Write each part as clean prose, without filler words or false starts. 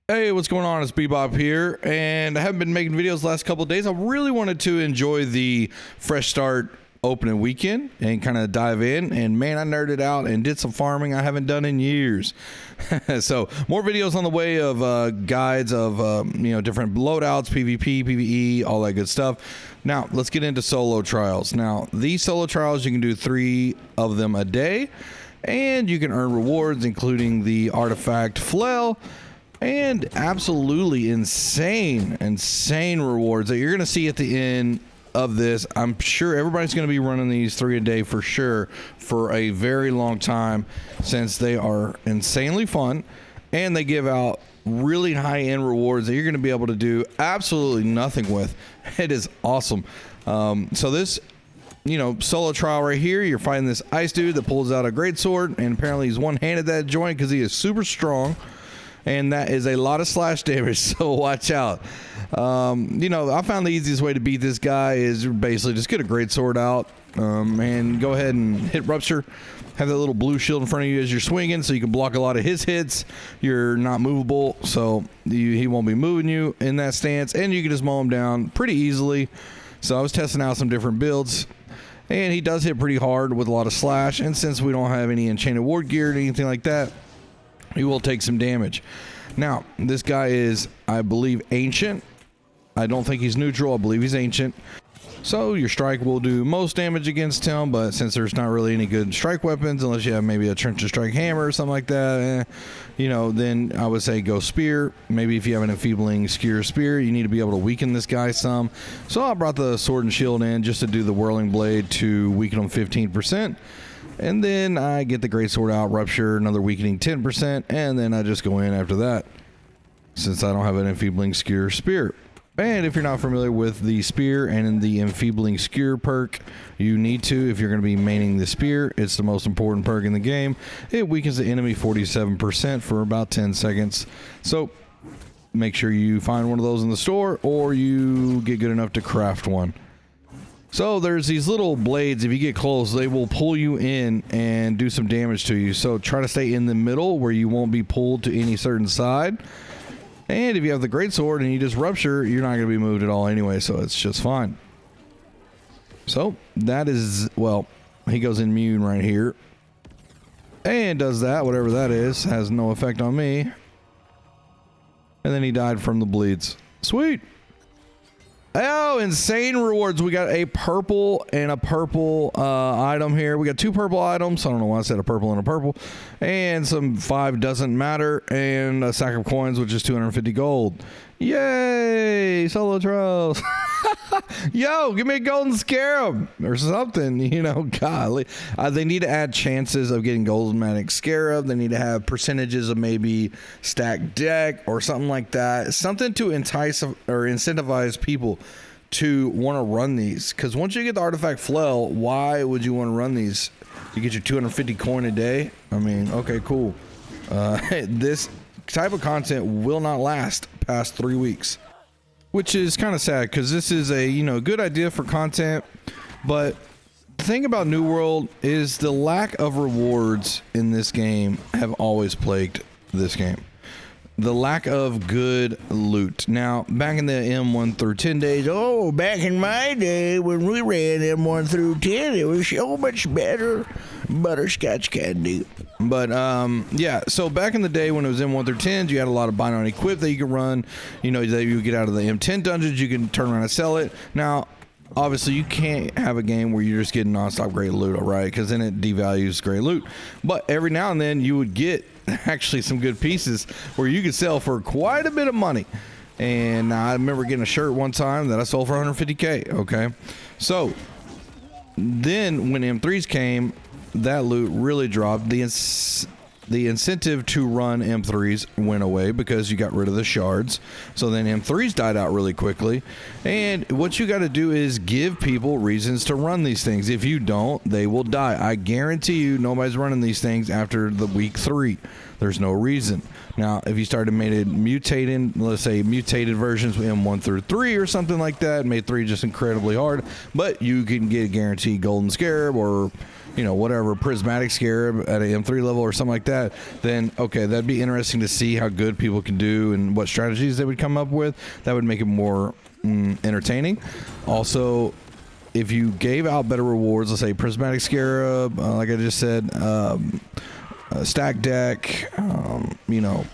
Hey, what's going on? It's Bebop here, and I haven't been making videos the last couple of days. I really wanted to enjoy the fresh start opening weekend and kind of dive in, and man, I nerded out and did some farming I haven't done in years. So more videos on the way of guides of different loadouts, PvP, PvE, all that good stuff. Now let's get into solo trials. Now these solo trials, you can do 3 of them a day, and you can earn rewards including the artifact flail and absolutely insane rewards that you're going to see at the end of this. I'm sure everybody's going to be running these 3 a day for sure for a very long time, since they are insanely fun and they give out really high-end rewards that you're going to be able to do absolutely nothing with. It is awesome. So this solo trial right here, you're fighting this ice dude that pulls out a greatsword, and apparently he's one-handed that joint because he is super strong. And that is a lot of slash damage, so watch out. I found the easiest way to beat this guy is basically just get a greatsword out and go ahead and hit Rupture. Have that little blue shield in front of you as you're swinging, so you can block a lot of his hits. You're not movable, so he won't be moving you in that stance, and you can just mow him down pretty easily. So I was testing out some different builds, and he does hit pretty hard with a lot of slash, and since we don't have any enchanted ward gear or anything like that, he will take some damage. Now, this guy is, I believe, ancient. I don't think he's neutral. I believe he's ancient. So your strike will do most damage against him, but since there's not really any good strike weapons, unless you have maybe a trench and strike hammer or something like that, then I would say go spear. Maybe if you have an enfeebling skewer spear, you need to be able to weaken this guy some. So I brought the sword and shield in just to do the whirling blade to weaken him 15%. And then I get the greatsword out, Rupture, another weakening 10%, and then I just go in after that, since I don't have an enfeebling skewer spear. And if you're not familiar with the spear and the enfeebling skewer perk, you need to if you're going to be maining the spear. It's the most important perk in the game. It weakens the enemy 47% for about 10 seconds. So make sure you find one of those in the store, or you get good enough to craft one. So there's these little blades. If you get close, they will pull you in and do some damage to you. So try to stay in the middle where you won't be pulled to any certain side. And if you have the greatsword and you just Rupture, you're not going to be moved at all anyway, so it's just fine. So that is, well, he goes immune right here. And does that, whatever that is, has no effect on me. And then he died from the bleeds. Sweet. Oh, insane rewards. We got a purple and a purple item here. We got 2 purple items. I don't know why I said a purple and a purple. And some 5 doesn't matter. And a sack of coins, which is 250 gold. Yay! Solo trials. Yo, give me a golden scarab or something, golly. They need to add chances of getting golden scarab. They need to have percentages of maybe stacked deck or something like that. Something to entice or incentivize people to want to run these. Because once you get the artifact flail, why would you want to run these? You get your 250 coin a day. I mean, okay, cool. This type of content will not last past 3 weeks. Which is kind of sad, because this is a good idea for content, but the thing about New World is the lack of rewards in this game have always plagued this game. The lack of good loot. Now, back in the M1 through 10 days, back in my day when we ran M1 through 10, it was so much better. Butterscotch candy. But yeah, so back in the day when it was M1 through 10s, you had a lot of bind on equip that you could run. That you get out of the M10 dungeons, you can turn around and sell it. Now, obviously, you can't have a game where you're just getting nonstop great loot, all right? Because then it devalues great loot. But every now and then, you would get actually some good pieces where you could sell for quite a bit of money. And I remember getting a shirt one time that I sold for 150K, okay? So then when M3s came, that loot really dropped. The incentive to run M3s went away because you got rid of the shards. So then M3s died out really quickly. And what you got to do is give people reasons to run these things. If you don't, they will die. I guarantee you nobody's running these things after the week 3. There's no reason. Now, if you started mutating, let's say mutated versions with M1 through 3 or something like that, made 3 just incredibly hard, but you can get a guaranteed golden scarab or, you know, whatever, prismatic scarab at an M3 level or something like that, then okay, that'd be interesting to see how good people can do and what strategies they would come up with. That would make it more entertaining. Also, if you gave out better rewards, let's say prismatic scarab, like I just said, stack deck, you know,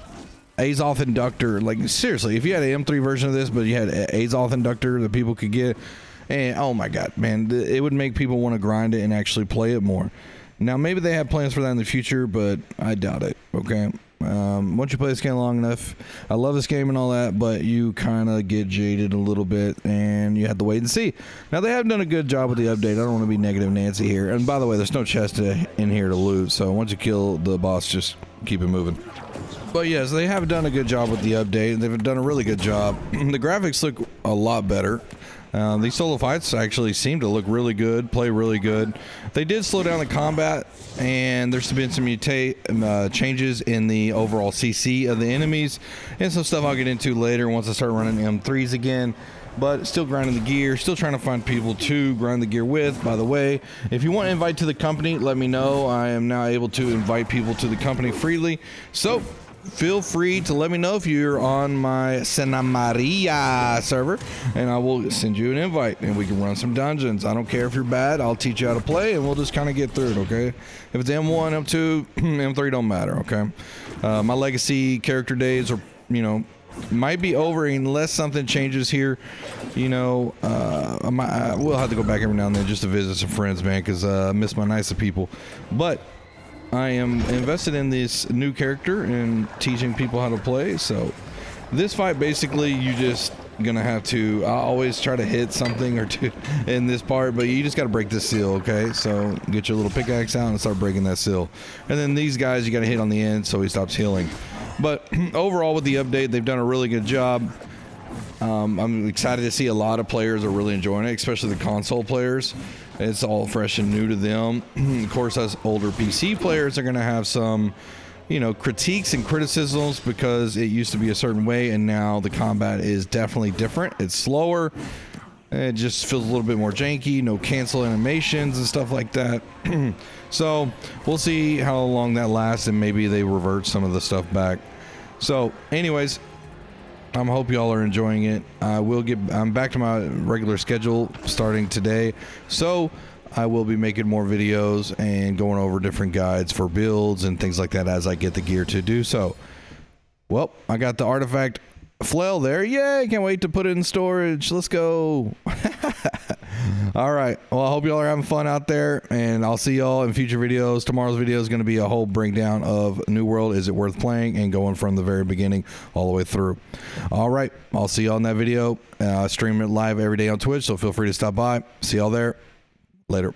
Azoth inductor, like seriously, if you had an M3 version of this but you had Azoth inductor that people could get, and oh my god, man, it would make people want to grind it and actually play it more. Now maybe they have plans for that in the future, but I doubt it. Okay, once you play this game long enough, I love this game and all that, but you kind of get jaded a little bit and you have to wait and see. Now they have done a good job with the update. I don't want to be negative Nancy here, and by the way, there's no chest in here to loot, so once you kill the boss, just keep it moving. But yes, they have done a good job with the update. They've done a really good job. The graphics look a lot better. These solo fights actually seem to look really good, play really good. They did slow down the combat, and there's been some changes in the overall CC of the enemies, and some stuff I'll get into later once I start running M3s again. But still grinding the gear, still trying to find people to grind the gear with. By the way, if you want to invite to the company, let me know. I am now able to invite people to the company freely. So feel free to let me know if you're on my Santa Maria server, and I will send you an invite and we can run some dungeons. I don't care if you're bad, I'll teach you how to play and we'll just kind of get through it, okay? If it's M1, M2, M3, don't matter, okay? My legacy character days are, you know, might be over unless something changes here. You know, I will have to go back every now and then just to visit some friends, man, because I miss my nicer people. But I am invested in this new character and teaching people how to play. So this fight, basically, you just gonna have to, I always try to hit something or two in this part, but you just got to break this seal, okay? So get your little pickaxe out and start breaking that seal. And then these guys, you got to hit on the end so he stops healing. But overall, with the update, they've done a really good job. I'm excited to see a lot of players are really enjoying it, especially the console players. It's all fresh and new to them. Of course, us older PC players are going to have some, you know, critiques and criticisms because it used to be a certain way and now the combat is definitely different. It's slower. It just feels a little bit more janky, no cancel animations and stuff like that. So we'll see how long that lasts and maybe they revert some of the stuff back. So anyways, I hope y'all are enjoying it. I'm back to my regular schedule starting today. So I will be making more videos and going over different guides for builds and things like that as I get the gear to do so. Well, I got the artifact flail there. Yay, can't wait to put it in storage. Let's go. All right, well, I hope y'all are having fun out there, and I'll see y'all in future videos. Tomorrow's video is going to be a whole breakdown of New World, is it worth playing, and going from the very beginning all the way through. All right, I'll see y'all in that video. I stream it live every day on Twitch, so feel free to stop by. See y'all there. Later.